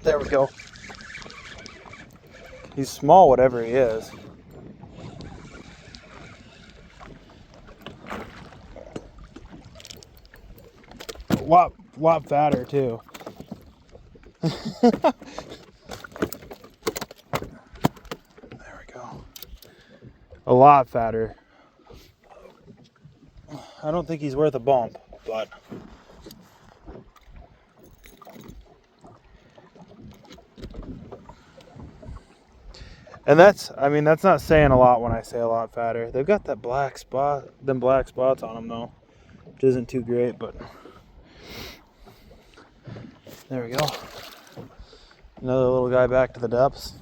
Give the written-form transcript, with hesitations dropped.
There we go. He's small, whatever he is. A lot fatter too. There we go. A lot fatter. I don't think he's worth a bump, but and that's not saying a lot when I say a lot fatter. They've got that black spot, them black spots on them though, which isn't too great, but there we go. Another little guy back to the depths.